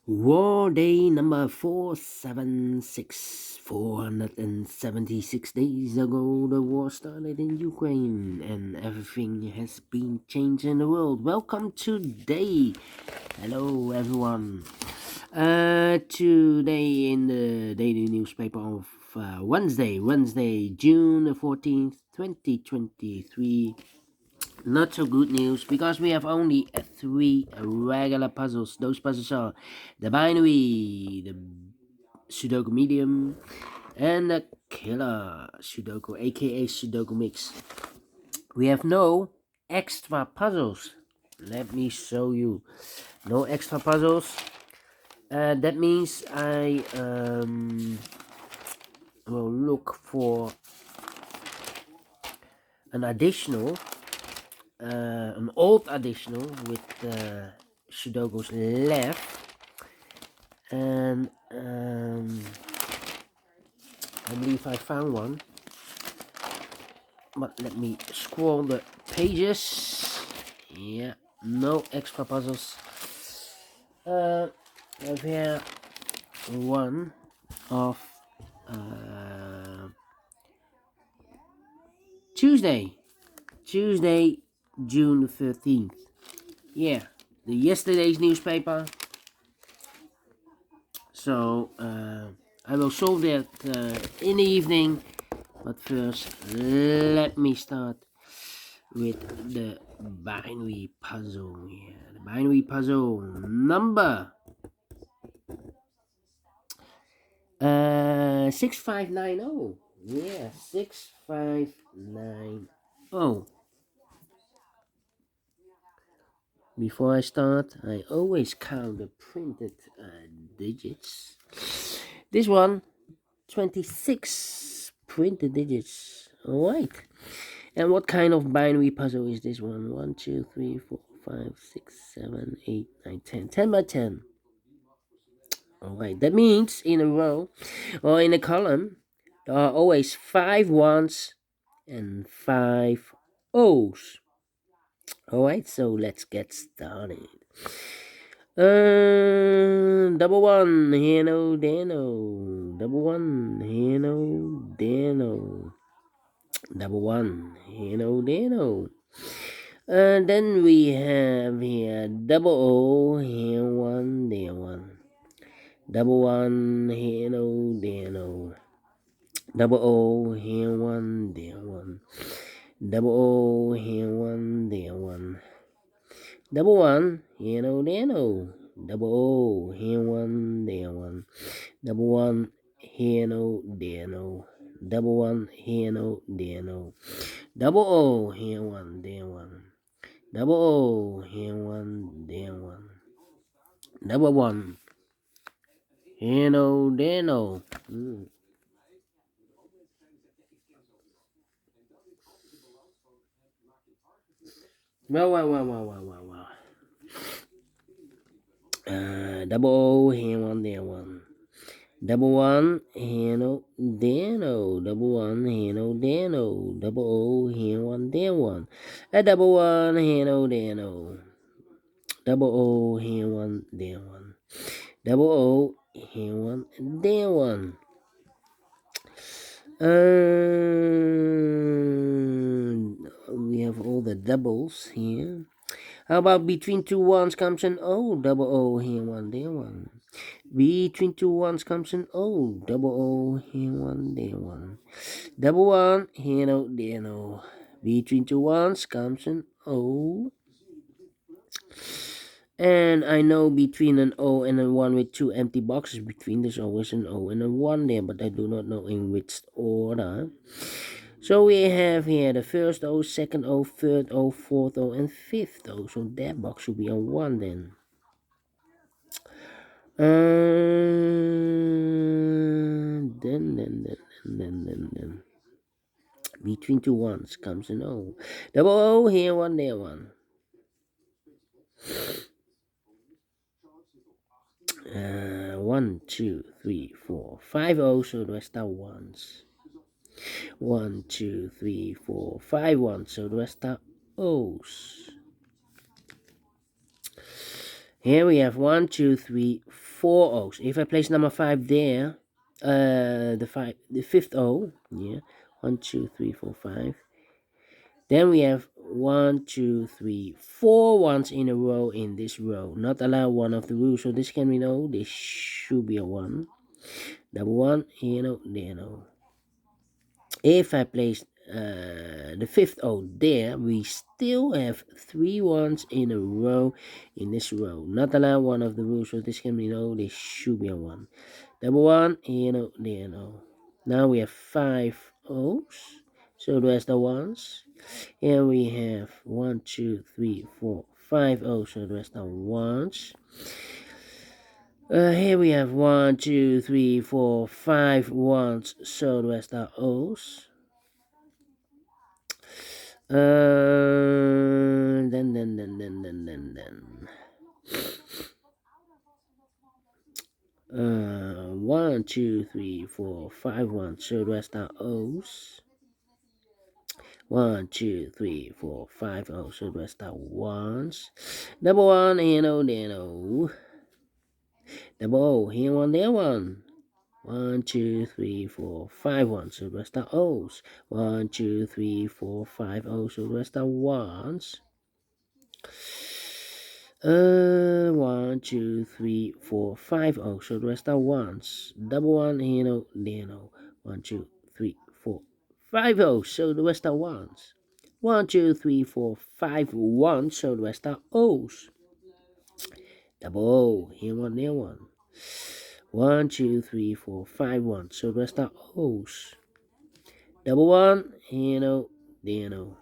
War Day number 476. 476 days ago, the war started in Ukraine and everything has been changed in the world. Welcome today. Hello, everyone. Today in the daily newspaper of Wednesday, June the 14th, 2023. Not so good news because we have only three regular puzzles. Those puzzles are the binary, the Sudoku Medium, and the killer Sudoku, aka Sudoku Mix. We have no extra puzzles. Let me show you. No extra puzzles. That means I will look for an additional, an old additional with Sudokus left. And I believe I found one, but let me scroll the pages. Yeah, no extra puzzles. I have here one of Tuesday, June the 13th. Yeah, the yesterday's newspaper. So I will solve that in the evening. But first, let me start with the binary puzzle. Yeah, the binary puzzle number 6590. Yeah, 6590. Before I start, I always count the printed digits. This one, 26 printed digits. Alright. And what kind of binary puzzle is this one? 1, 2, 3, 4, 5, 6, 7, 8, 9, 10. 10 by 10. Alright, that means in a row or in a column, there are always 5 ones and 5 O's. Alright, so let's get started. Double one, Hano Dano. Double one, Hano Dano. Double one, Hano Dano. Then we have here double O, here one, there one. Double one, here no, there no. Double O, here one, there one. Double O, here one, there one. Double one, here no, there no. Double O, here one, there one. Double one, here no, there no. Double one, here no, there no. Double O, here one, there one. Double O, here one, there one. Double one, here no, there no. Well. Double O, here one, there one. Double one, here no, there no. Double one, here no, there no. Double O, here one, there one. A double one, here no, there no. Double O, here one, there one. Double O, here one, there one. We have all the doubles here. How about between two ones comes an O, double O, here one, there one. Between two ones comes an O, double O, here one, there one. Double one, here no, there no. Between two ones comes an O. And I know between an O and a 1 with two empty boxes between, there's always an O and a 1 there, but I do not know in which order. So we have here the first O, second O, third O, fourth O, and fifth O. So that box should be on 1 then. Then. Between two ones comes an O. Double O, here one, there one. 1, 2, 3, 4, 5 O's, so the rest are ones. 1, 2, 3, 4, 5 ones, so the rest are O's. Here we have 1, 2, 3, 4 O's. If I place number 5 there, the fifth O, yeah, 1, 2, 3, 4, 5. Then we have 1, 2, 3, 4 ones in a row in this row. Not allow one of the rules, so this can be no. This should be a 1. Double 1, here no, there no. If I place the fifth O there, we still have 3 ones in a row in this row. Not allow one of the rules, so this can be no. This should be a 1. Double 1, here no, there no. Now we have 5 O's, so there's the ones. Here we have 1, 2, 3, 4, 5 O's, so the rest are ones. Here we have 1, 2, 3, 4, 5 ones, so the rest are O's. Then. 1, 2, 3, 4, 5 ones, so the rest are O's. 1, 2, 3, 4, 5 O's, so the rest are ones. Double 1, here no, there no. Double O, here 1, there 1. 1, 2, 3, 4, 5 ones, so the rest are O's. 1, 2, 3, 4, 5 O's, so the rest are ones. 1, 2, 3, 4, 5 O's, so the rest are ones. Double 1, here no, there no. 1, 2, 3, 4, 5 O's, so the rest are ones. 1, 2, 3, 4, 5 ones, so the rest are O's. Double O, here 1, there 1. 1, 2, 3, 4, 5 ones, so the rest are O's. Double 1, here no, there no.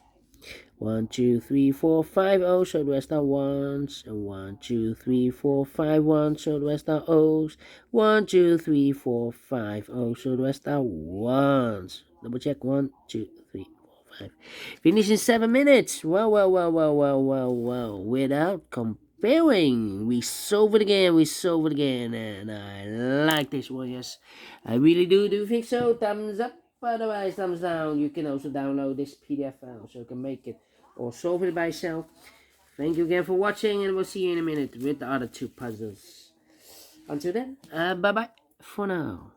1, 2, 3, 4, 5 O's, so the rest are ones. And 1, 2, 3, 4, 5 ones, so the rest are O's. 1, 2, 3, 4, 5 O's, so the rest are ones. Double check. 1, 2, 3, 4, 5. Finish in 7 minutes. Well. Without comparing, we solve it again, and I like this one, yes. I really do think so. Thumbs up. Otherwise, thumbs down. You can also download this PDF file so you can make it or solve it by yourself. Thank you again for watching, and we'll see you in a minute with the other 2 puzzles. Until then, bye bye for now.